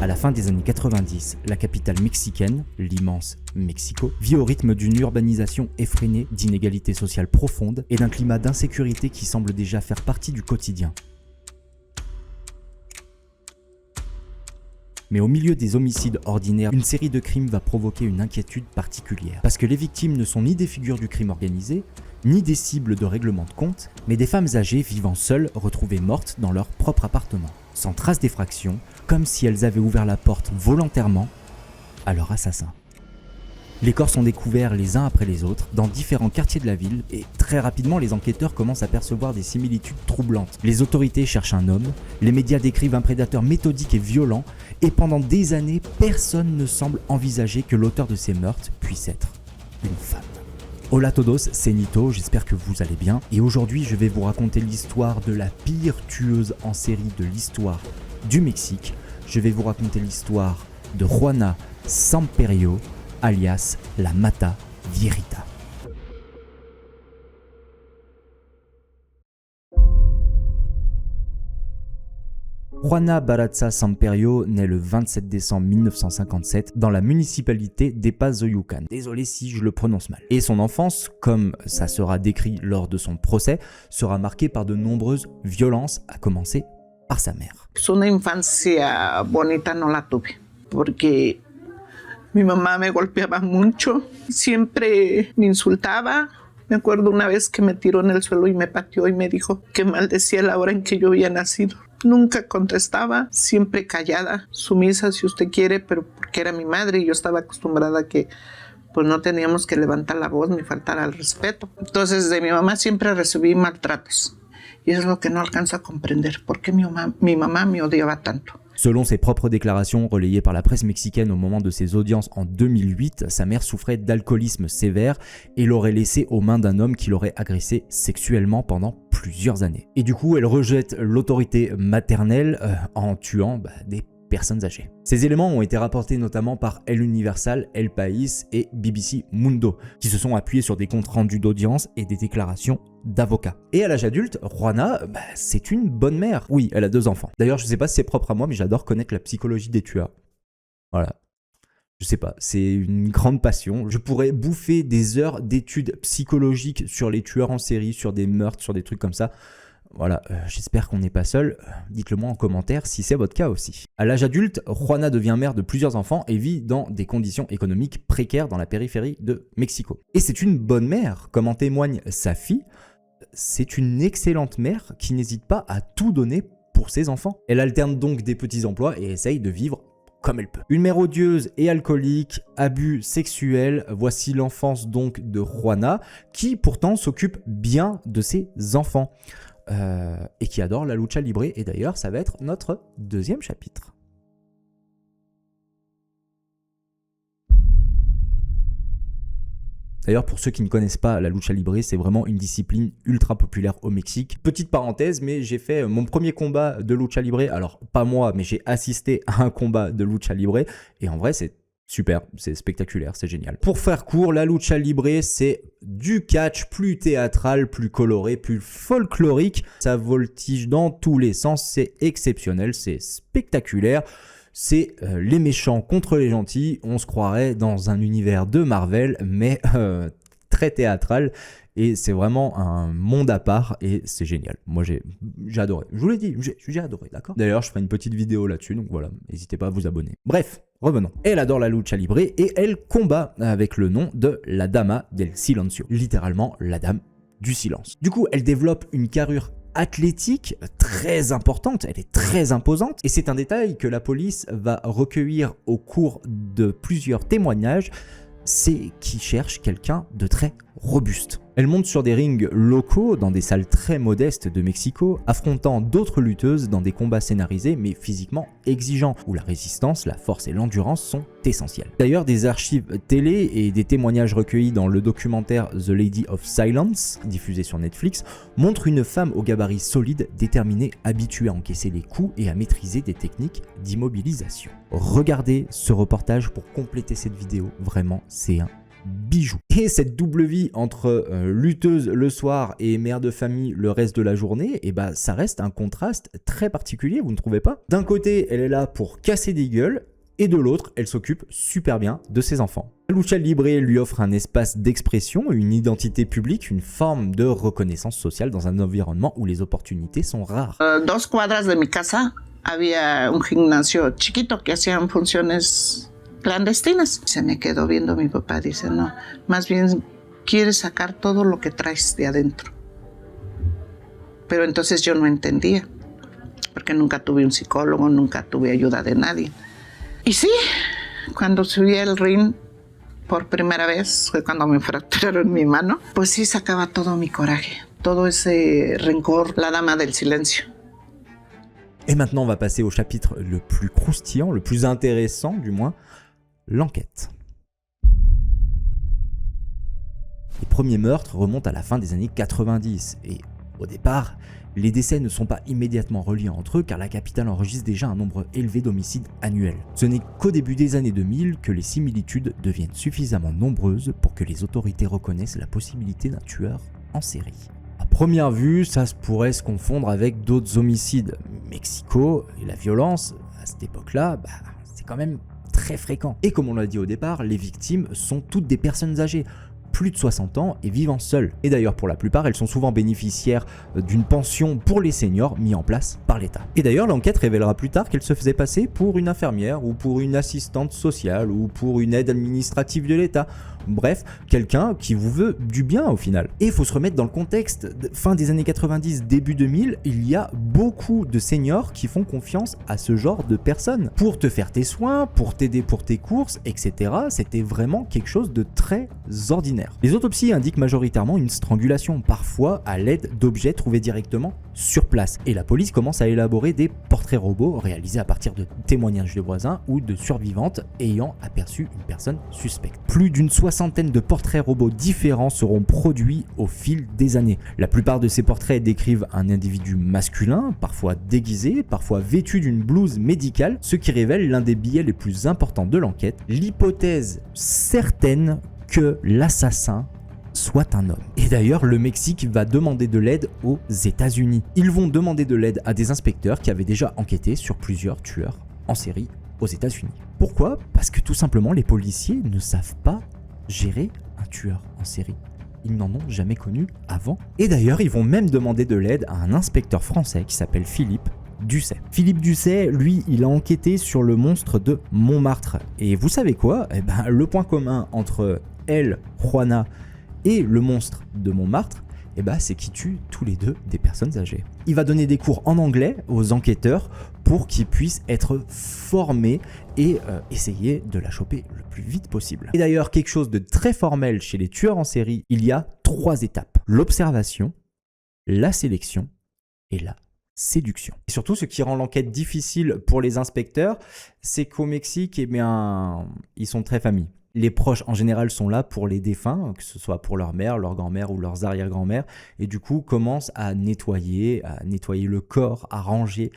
À la fin des années 90, la capitale mexicaine, l'immense Mexico, vit au rythme d'une urbanisation effrénée, d'inégalités sociales profondes et d'un climat d'insécurité qui semble déjà faire partie du quotidien. Mais au milieu des homicides ordinaires, une série de crimes va provoquer une inquiétude particulière. Parce que les victimes ne sont ni des figures du crime organisé, ni des cibles de règlement de compte, mais des femmes âgées vivant seules, retrouvées mortes dans leur propre appartement, sans trace d'effraction, comme si elles avaient ouvert la porte volontairement à leur assassin. Les corps sont découverts les uns après les autres dans différents quartiers de la ville et très rapidement les enquêteurs commencent à percevoir des similitudes troublantes. Les autorités cherchent un homme, les médias décrivent un prédateur méthodique et violent et pendant des années, personne ne semble envisager que l'auteur de ces meurtres puisse être une femme. Hola todos, c'est Nito, j'espère que vous allez bien et aujourd'hui je vais vous raconter l'histoire de la pire tueuse en série de l'histoire du Mexique. Je vais vous raconter l'histoire de Juana Samperio, alias la Mata Viejita. Juana Baratza Samperio naît le 27 décembre 1957 dans la municipalité d'Epazoyucan. Désolé si je le prononce mal. Et son enfance, comme ça sera décrit lors de son procès, sera marquée par de nombreuses violences, à commencer par sa mère. Una infancia bonita no la tuve, porque mi mamá me golpeaba mucho, siempre me insultaba. Me acuerdo una vez que me tiró en el suelo y me pateó y me dijo que maldecía la hora en que yo había nacido. Nunca contestaba, siempre callada, sumisa si usted quiere, pero porque era mi madre y yo estaba acostumbrada a que pues no teníamos que levantar la voz ni faltar al respeto. Entonces de mi mamá siempre recibí maltratos y eso es lo que no alcanzo a comprender, por qué mi mamá me odiaba tanto. Selon ses propres déclarations relayées par la presse mexicaine au moment de ses audiences en 2008, sa mère souffrait d'alcoolisme sévère et l'aurait laissée aux mains d'un homme qui l'aurait agressée sexuellement pendant plusieurs années. Et du coup, elle rejette l'autorité maternelle en tuant des personnes âgées. Ces éléments ont été rapportés notamment par El Universal, El País et BBC Mundo, qui se sont appuyés sur des comptes rendus d'audience et des déclarations d'avocats. Et à l'âge adulte, Juana, c'est une bonne mère. Oui, elle a 2 enfants. D'ailleurs, je sais pas si c'est propre à moi, mais j'adore connaître la psychologie des tueurs. Voilà. Je sais pas, c'est une grande passion. Je pourrais bouffer des heures d'études psychologiques sur les tueurs en série, sur des meurtres, sur des trucs comme ça. Voilà, j'espère qu'on n'est pas seul. Dites-le moi en commentaire si c'est votre cas aussi. À l'âge adulte, Juana devient mère de plusieurs enfants et vit dans des conditions économiques précaires dans la périphérie de Mexico. Et c'est une bonne mère, comme en témoigne sa fille. C'est une excellente mère qui n'hésite pas à tout donner pour ses enfants. Elle alterne donc des petits emplois et essaye de vivre comme elle peut. Une mère odieuse et alcoolique, abus sexuels, voici l'enfance donc de Juana, qui pourtant s'occupe bien de ses enfants. Et qui adore la lucha libre, et d'ailleurs ça va être notre 2e chapitre. D'ailleurs, pour ceux qui ne connaissent pas la lucha libre, c'est vraiment une discipline ultra populaire au Mexique. Petite parenthèse, mais j'ai fait mon premier combat de lucha libre, alors pas moi, mais j'ai assisté à un combat de lucha libre, et en vrai c'est super, c'est spectaculaire, c'est génial. Pour faire court, la lucha libre, c'est du catch plus théâtral, plus coloré, plus folklorique. Ça voltige dans tous les sens, c'est exceptionnel, c'est spectaculaire. C'est les méchants contre les gentils. On se croirait dans un univers de Marvel, mais très théâtral. Et c'est vraiment un monde à part et c'est génial. Moi j'ai adoré. Je vous l'ai dit, j'ai adoré, d'accord ? D'ailleurs, je ferai une petite vidéo là-dessus, donc voilà, n'hésitez pas à vous abonner. Bref, revenons. Elle adore la lucha libre et elle combat avec le nom de la Dama del Silencio. Littéralement, la Dame du Silence. Du coup, elle développe une carrure athlétique très importante, elle est très imposante et c'est un détail que la police va recueillir au cours de plusieurs témoignages, c'est qu'il cherche quelqu'un de très robuste. Elle monte sur des rings locaux dans des salles très modestes de Mexico, affrontant d'autres lutteuses dans des combats scénarisés mais physiquement exigeants, où la résistance, la force et l'endurance sont essentielles. D'ailleurs, des archives télé et des témoignages recueillis dans le documentaire The Lady of Silence, diffusé sur Netflix, montrent une femme au gabarit solide, déterminée, habituée à encaisser les coups et à maîtriser des techniques d'immobilisation. Regardez ce reportage pour compléter cette vidéo, vraiment c'est un bijou. Et cette double vie entre lutteuse le soir et mère de famille le reste de la journée, et bah ça reste un contraste très particulier, vous ne trouvez pas? D'un côté, elle est là pour casser des gueules, et de l'autre, elle s'occupe super bien de ses enfants. La lucha libre lui offre un espace d'expression, une identité publique, une forme de reconnaissance sociale dans un environnement où les opportunités sont rares. 2 cuadras de mi casa había un gimnasio chiquito que hacían funciones clandestinas. Se me quedó viendo mi papá, dice, no, más bien quieres sacar todo lo que traes de adentro. Pero entonces yo no entendía, porque nunca tuve un psicólogo, nunca tuve ayuda de nadie. Y sí, cuando subí al ring por primera vez, fue cuando me fracturaron mi mano, pues sí sacaba todo mi coraje, todo ese rencor, la dama del silencio. Et maintenant, on va passer au chapitre le plus croustillant, le plus intéressant du moins, l'enquête. Les premiers meurtres remontent à la fin des années 90 et au départ, les décès ne sont pas immédiatement reliés entre eux car la capitale enregistre déjà un nombre élevé d'homicides annuels. Ce n'est qu'au début des années 2000 que les similitudes deviennent suffisamment nombreuses pour que les autorités reconnaissent la possibilité d'un tueur en série. À première vue, ça pourrait se confondre avec d'autres homicides. Mexico et la violence, à cette époque-là, c'est quand même très fréquent. Et comme on l'a dit au départ, les victimes sont toutes des personnes âgées, plus de 60 ans et vivant seules. Et d'ailleurs, pour la plupart, elles sont souvent bénéficiaires d'une pension pour les seniors mis en place par l'État. Et d'ailleurs, l'enquête révélera plus tard qu'elle se faisait passer pour une infirmière ou pour une assistante sociale ou pour une aide administrative de l'État. Bref, quelqu'un qui vous veut du bien au final. Et il faut se remettre dans le contexte, fin des années 90, début 2000, il y a beaucoup de seniors qui font confiance à ce genre de personnes. Pour te faire tes soins, pour t'aider pour tes courses, etc. C'était vraiment quelque chose de très ordinaire. Les autopsies indiquent majoritairement une strangulation, parfois à l'aide d'objets trouvés directement sur place. Et la police commence à élaborer des portraits robots réalisés à partir de témoignages de voisins ou de survivantes ayant aperçu une personne suspecte. Plus d'une soixantaine de portraits robots différents seront produits au fil des années. La plupart de ces portraits décrivent un individu masculin, parfois déguisé, parfois vêtu d'une blouse médicale, ce qui révèle l'un des biais les plus importants de l'enquête, l'hypothèse certaine que l'assassin soit un homme. Et d'ailleurs, le Mexique va demander de l'aide aux États-Unis. Ils vont demander de l'aide à des inspecteurs qui avaient déjà enquêté sur plusieurs tueurs en série aux États-Unis. Pourquoi? Parce que tout simplement, les policiers ne savent pas gérer un tueur en série. Ils n'en ont jamais connu avant. Et d'ailleurs, ils vont même demander de l'aide à un inspecteur français qui s'appelle Philippe Ducet. Philippe Ducet, lui, il a enquêté sur le monstre de Montmartre. Et vous savez quoi? Le point commun entre elle, Juana, et le monstre de Montmartre, c'est qu'ils tuent tous les deux des personnes âgées. Il va donner des cours en anglais aux enquêteurs pour qu'ils puissent être formés et essayer de la choper le plus vite possible. Et d'ailleurs, quelque chose de très formel chez les tueurs en série, il y a 3 étapes. L'observation, la sélection et la séduction. Et surtout, ce qui rend l'enquête difficile pour les inspecteurs, c'est qu'au Mexique, ils sont très familles. Les proches en général sont là pour les défunts, que ce soit pour leur mère, leur grand-mère ou leurs arrière-grand-mères, et du coup commencent à nettoyer le corps, à ranger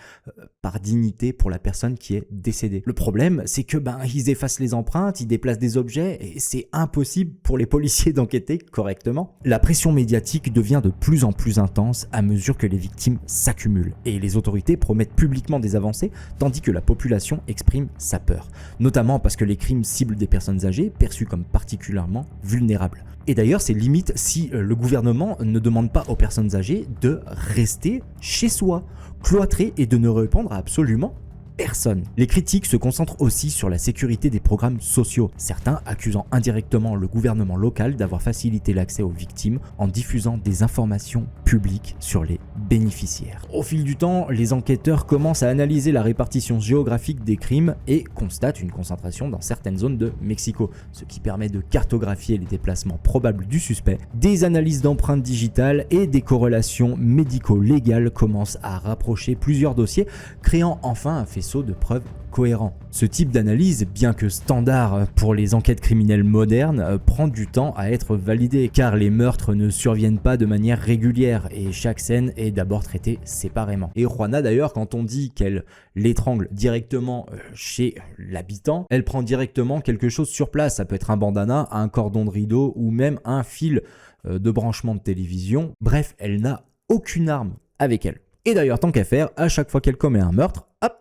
par dignité pour la personne qui est décédée. Le problème, c'est que ils effacent les empreintes, ils déplacent des objets, et c'est impossible pour les policiers d'enquêter correctement. La pression médiatique devient de plus en plus intense à mesure que les victimes s'accumulent, et les autorités promettent publiquement des avancées, tandis que la population exprime sa peur, notamment parce que les crimes ciblent des personnes âgées perçus comme particulièrement vulnérables. Et d'ailleurs, c'est limite si le gouvernement ne demande pas aux personnes âgées de rester chez soi, cloîtrées et de ne répondre à absolument personne. Les critiques se concentrent aussi sur la sécurité des programmes sociaux, certains accusant indirectement le gouvernement local d'avoir facilité l'accès aux victimes en diffusant des informations publiques sur les bénéficiaires. Au fil du temps, les enquêteurs commencent à analyser la répartition géographique des crimes et constatent une concentration dans certaines zones de Mexico, ce qui permet de cartographier les déplacements probables du suspect. Des analyses d'empreintes digitales et des corrélations médico-légales commencent à rapprocher plusieurs dossiers, créant enfin un faisceau faisceau de preuves cohérent. Ce type d'analyse, bien que standard pour les enquêtes criminelles modernes, prend du temps à être validé, car les meurtres ne surviennent pas de manière régulière et chaque scène est d'abord traitée séparément. Et Juana d'ailleurs, quand on dit qu'elle l'étrangle directement chez l'habitant, elle prend directement quelque chose sur place. Ça peut être un bandana, un cordon de rideau ou même un fil de branchement de télévision. Bref, elle n'a aucune arme avec elle. Et d'ailleurs, tant qu'à faire, à chaque fois qu'elle commet un meurtre, hop,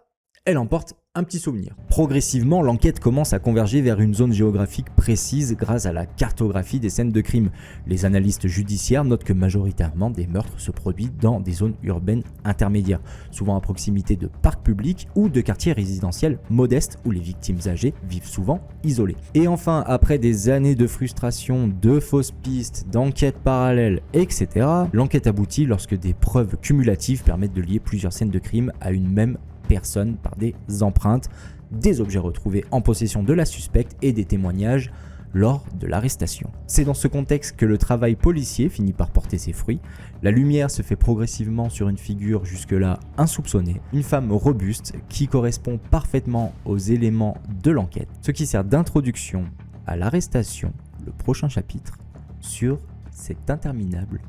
elle emporte un petit souvenir. Progressivement, l'enquête commence à converger vers une zone géographique précise grâce à la cartographie des scènes de crime. Les analystes judiciaires notent que majoritairement des meurtres se produisent dans des zones urbaines intermédiaires, souvent à proximité de parcs publics ou de quartiers résidentiels modestes où les victimes âgées vivent souvent isolées. Et enfin, après des années de frustration, de fausses pistes, d'enquêtes parallèles, etc., l'enquête aboutit lorsque des preuves cumulatives permettent de lier plusieurs scènes de crime à une même personne par des empreintes, des objets retrouvés en possession de la suspecte et des témoignages lors de l'arrestation. C'est dans ce contexte que le travail policier finit par porter ses fruits. La lumière se fait progressivement sur une figure jusque-là insoupçonnée, une femme robuste qui correspond parfaitement aux éléments de l'enquête, ce qui sert d'introduction à l'arrestation, le prochain chapitre, sur cette interminable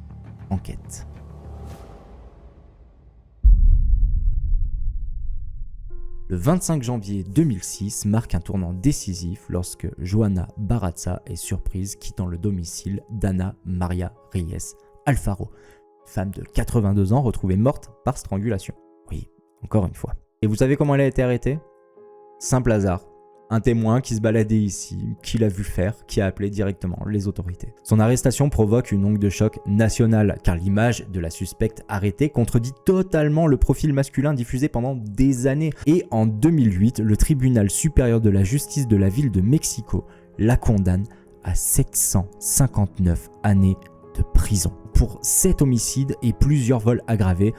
enquête. Le 25 janvier 2006 marque un tournant décisif lorsque Joana Barraza est surprise quittant le domicile d'Ana Maria Reyes Alfaro, femme de 82 ans retrouvée morte par strangulation. Oui, encore une fois. Et vous savez comment elle a été arrêtée ? Simple hasard. Un témoin qui se baladait ici, qui l'a vu faire, qui a appelé directement les autorités. Son arrestation provoque une onde de choc nationale, car l'image de la suspecte arrêtée contredit totalement le profil masculin diffusé pendant des années. Et en 2008, le tribunal supérieur de la justice de la ville de Mexico la condamne à 759 années de prison. Pour 7 homicides et plusieurs vols aggravés,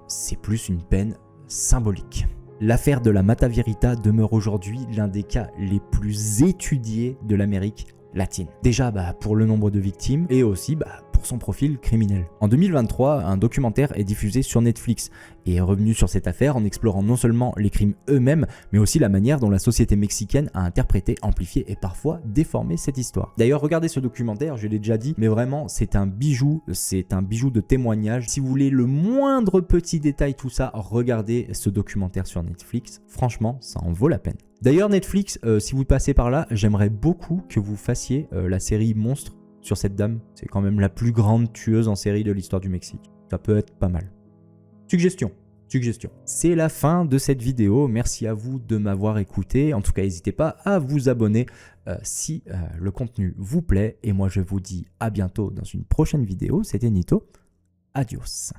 c'est plus une peine symbolique. L'affaire de la Matavirita demeure aujourd'hui l'un des cas les plus étudiés de l'Amérique latine. Déjà pour le nombre de victimes et aussi pour son profil criminel. En 2023, un documentaire est diffusé sur Netflix et est revenu sur cette affaire en explorant non seulement les crimes eux-mêmes, mais aussi la manière dont la société mexicaine a interprété, amplifié et parfois déformé cette histoire. D'ailleurs, regardez ce documentaire, je l'ai déjà dit, mais vraiment, c'est un bijou de témoignage. Si vous voulez le moindre petit détail, tout ça, regardez ce documentaire sur Netflix. Franchement, ça en vaut la peine. D'ailleurs, Netflix, si vous passez par là, j'aimerais beaucoup que vous fassiez la série Monstre sur cette dame. C'est quand même la plus grande tueuse en série de l'histoire du Mexique. Ça peut être pas mal. Suggestion. C'est la fin de cette vidéo. Merci à vous de m'avoir écouté. En tout cas, n'hésitez pas à vous abonner si le contenu vous plaît. Et moi, je vous dis à bientôt dans une prochaine vidéo. C'était Nito. Adios.